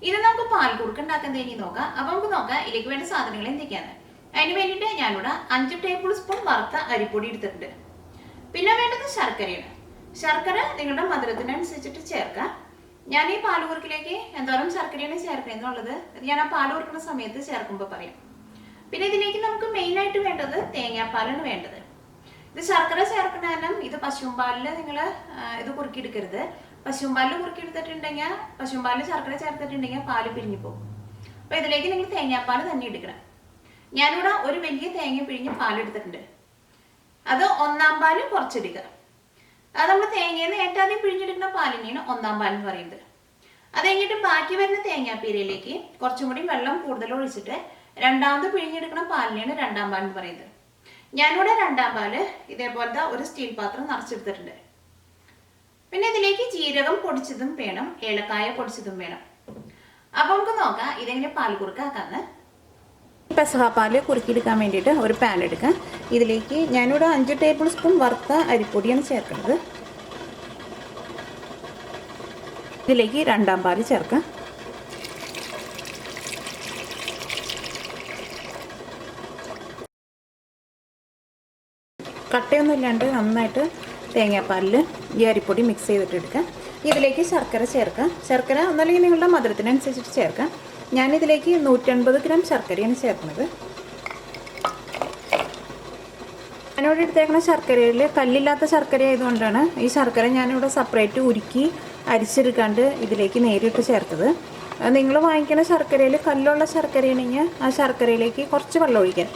ഇത് നമുക്ക് പാൽക്കുറുക്ക് ഉണ്ടാക്കാൻ തേങ്ങി നോക്കാം. അപ്പോൾ നമുക്ക് നോക്കാം ഇതിലേക്ക് വേണ്ട സാധനങ്ങൾ എന്തൊക്കെയാണ്. അതിന് വേണ്ടിയിട്ട് ഞാനിവിടെ 5 ടേബിൾ സ്പൂൺ വറുത്ത അരിപ്പൊടി എടുത്തിട്ടുണ്ട്. പിന്നെ വേണ്ടത് ശർക്കരയാണ്. ശർക്കര നിങ്ങളുടെ മധുരത്തിനനുസരിച്ചിട്ട് ചേർക്കാം. ഞാൻ ഈ പാലുകുറുക്കിലേക്ക് എന്തോരം ശർക്കരയാണ് ചേർക്കണമെന്നുള്ളത് ഞാൻ ആ പാൽ കുറുക്കുന്ന സമയത്ത് ചേർക്കുമ്പോൾ പറയാം. പിന്നെ ഇതിലേക്ക് നമുക്ക് മെയിനായിട്ട് വേണ്ടത് തേങ്ങാപ്പാലാണ് വേണ്ടത്. ഇത് ശർക്കര ചേർക്കുന്ന കാരണം ഇത് പശുമ്പാലിൽ നിങ്ങൾ ഇത് കുറുക്കിയെടുക്കരുത്. പശുമ്പാലിൽ കുറുക്കിയെടുത്തിട്ടുണ്ടെങ്കിൽ പശുമ്പാലിൽ ശർക്കര ചേർത്തിട്ടുണ്ടെങ്കിൽ പാല് പിരിഞ്ഞു പോകും. അപ്പോൾ ഇതിലേക്ക് നിങ്ങൾ തേങ്ങാപ്പാൽ തന്നെ എടുക്കണം. ഞാനിവിടെ ഒരു വലിയ തേങ്ങ പിഴിഞ്ഞ് പാലെടുത്തിട്ടുണ്ട്. അത് 1-ാം പാല് കുറച്ചെടുക്കുക. അത് നമ്മൾ തേങ്ങയിൽ നിന്ന് ഏറ്റവും ആദ്യം പിഴിഞ്ഞെടുക്കുന്ന പാലിനെയാണ് 1-ാം പാൽ എന്ന് പറയുന്നത്. അത് കഴിഞ്ഞിട്ട് ബാക്കി വരുന്ന തേങ്ങാപ്പീരയിലേക്ക് കുറച്ചും കൂടി വെള്ളം കൂടുതൽ ഒഴിച്ചിട്ട് രണ്ടാമത് പിഴിഞ്ഞെടുക്കുന്ന പാലിനെയാണ് 2-ാം പാൽ എന്ന് പറയുന്നത്. ഞാനിവിടെ 2-ാം പാല് ഇതേപോലത്തെ ഒരു സ്റ്റീൽ പാത്രം നിറച്ചെടുത്തിട്ടുണ്ട്. പിന്നെ ഇതിലേക്ക് ജീരകം പൊടിച്ചതും വേണം, ഏലക്കായ പൊടിച്ചതും വേണം. അപ്പോൾ നമുക്ക് നോക്കാം ഇതെങ്ങനെ പാൽ കുറുക്കാക്കാന്ന്. പെസഹാപ്പാൽ കുറുക്കിയെടുക്കാൻ വേണ്ടിയിട്ട് ഒരു പാൻ എടുക്കാം. ഇതിലേക്ക് ഞാനിവിടെ 5 ടേബിൾ സ്പൂൺ വറുത്ത അരിപ്പൊടിയാണ് ചേർക്കുന്നത്. ഇതിലേക്ക് 2-ാം പാൽ ചേർക്കാം. കട്ടയൊന്നും ഇല്ലാണ്ട് നന്നായിട്ട് തേങ്ങാപ്പാലിൽ ഈ അരിപ്പൊടി മിക്സ് ചെയ്തിട്ട് എടുക്കാം. ഇതിലേക്ക് ശർക്കര ചേർക്കാം. ശർക്കര ഒന്നല്ലെങ്കിൽ നിങ്ങളുടെ മധുരത്തിനനുസരിച്ചിട്ട് ചേർക്കാം. ഞാനിതിലേക്ക് 150 ഗ്രാം ശർക്കരയാണ് ചേർക്കുന്നത്. ഞാനിവിടെ എടുത്തേക്കുന്ന ശർക്കരയിൽ കല്ലില്ലാത്ത ശർക്കര ആയതുകൊണ്ടാണ് ഈ ശർക്കര ഞാനിവിടെ സെപ്പറേറ്റ് ഉരുക്കി അരിച്ചെടുക്കാണ്ട് ഇതിലേക്ക് നേരിട്ട് ചേർത്തത്. നിങ്ങൾ വാങ്ങിക്കുന്ന ശർക്കരയിൽ കല്ലുള്ള ശർക്കരയാണെങ്കിൽ ആ ശർക്കരയിലേക്ക് കുറച്ച് വെള്ളം ഒഴിക്കുക.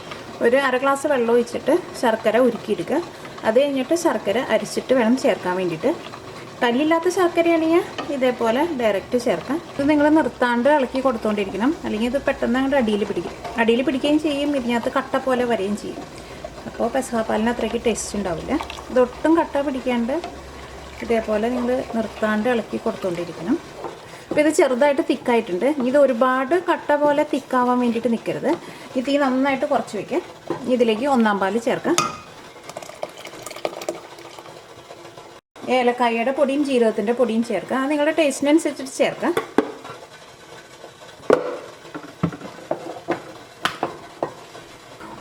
ഒരു 1/2 ഗ്ലാസ് വെള്ളം ഒഴിച്ചിട്ട് ശർക്കര ഉരുക്കിയെടുക്കുക. അത് കഴിഞ്ഞിട്ട് ശർക്കര അരിച്ചിട്ട് വേണം ചേർക്കാൻ വേണ്ടിയിട്ട്. കല്ലില്ലാത്ത ശർക്കരയാണെങ്കിൽ ഇതേപോലെ ഡയറക്റ്റ് ചേർക്കാം. ഇത് നിങ്ങൾ നിർത്താണ്ട് ഇളക്കി കൊടുത്തുകൊണ്ടിരിക്കണം, അല്ലെങ്കിൽ ഇത് പെട്ടെന്ന് അങ്ങോട്ട് അടിയിൽ പിടിക്കുകയും ചെയ്യും, ഇതിനകത്ത് കട്ട പോലെ വരികയും ചെയ്യും. അപ്പോൾ പെസഹാപ്പാലിന് അത്രയ്ക്ക് ടേസ്റ്റ് ഉണ്ടാവില്ല. ഇതൊട്ടും കട്ട പിടിക്കാണ്ട് ഇതേപോലെ നിങ്ങൾ നിർത്താണ്ട് ഇളക്കി കൊടുത്തുകൊണ്ടിരിക്കണം. അപ്പോൾ ഇത് ചെറുതായിട്ട് തിക്കായിട്ടുണ്ട്. ഇത് ഒരുപാട് കട്ട പോലെ തിക്കാവാൻ വേണ്ടിയിട്ട് നിൽക്കരുത്. ഈ തീ നന്നായിട്ട് കുറച്ച് വയ്ക്കുക. ഇതിലേക്ക് 1-ാം പാൽ ചേർക്കാം. ഏലക്കായയുടെ പൊടിയും ജീരകത്തിൻ്റെ പൊടിയും ചേർക്കാം. അത് നിങ്ങളുടെ ടേസ്റ്റിനനുസരിച്ചിട്ട് ചേർക്കാം.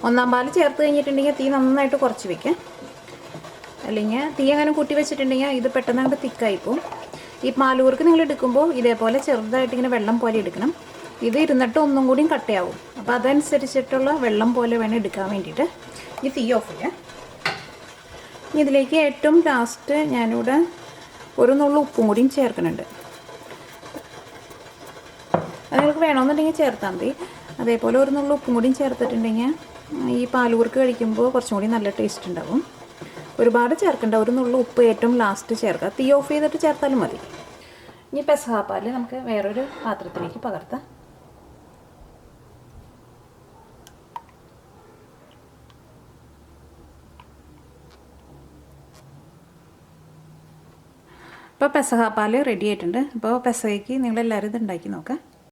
ഒന്നാം പാൽ ചേർത്ത് കഴിഞ്ഞിട്ടുണ്ടെങ്കിൽ തീ നന്നായിട്ട് കുറച്ച് വയ്ക്കാം. അല്ലെങ്കിൽ തീ അങ്ങനെ കൂട്ടി വെച്ചിട്ടുണ്ടെങ്കിൽ ഇത് പെട്ടെന്ന് അങ്ങോട്ട് തിക്കായിപ്പോവും. ഈ പാലൂർക്ക് നിങ്ങൾ എടുക്കുമ്പോൾ ഇതേപോലെ ചെറുതായിട്ട് ഇങ്ങനെ വെള്ളം പോലെ എടുക്കണം. ഇത് ഇരുന്നിട്ട് ഒന്നും കൂടിയും കട്ടയാവും. അപ്പോൾ അതനുസരിച്ചിട്ടുള്ള വെള്ളം പോലെ വേണം എടുക്കാൻ വേണ്ടിയിട്ട്. ഈ തീ ഓഫ് ചെയ്യാം. ഇതിലേക്ക് ഏറ്റവും ലാസ്റ്റ് ഞാനിവിടെ ഒരു നുള്ളു ഉപ്പും കൂടിയും ചേർക്കുന്നുണ്ട്. അത് നിങ്ങൾക്ക് വേണമെന്നുണ്ടെങ്കിൽ ചേർത്താൽ മതി. അതേപോലെ ഒരു നുള്ളു ഉപ്പും കൂടിയും ചേർത്തിട്ടുണ്ടെങ്കിൽ ഈ പാലൂർക്ക് കഴിക്കുമ്പോൾ കുറച്ചും കൂടി നല്ല ടേസ്റ്റ് ഉണ്ടാവും. ഒരുപാട് ചേർക്കണ്ട, ഒരു നുള്ളു ഉപ്പ് ഏറ്റവും ലാസ്റ്റ് ചേർക്കുക. തീ ഓഫ് ചെയ്തിട്ട് ചേർത്താലും മതി. ഇനി പെസഹാപ്പാൽ നമുക്ക് വേറൊരു പാത്രത്തിലേക്ക് പകർത്താം. ഇപ്പോൾ പെസഹാപ്പാൽ റെഡി ആയിട്ടുണ്ട്. അപ്പോൾ പെസഹയ്ക്ക് നിങ്ങളെല്ലാവരും ഇത് ഉണ്ടാക്കി നോക്കാം.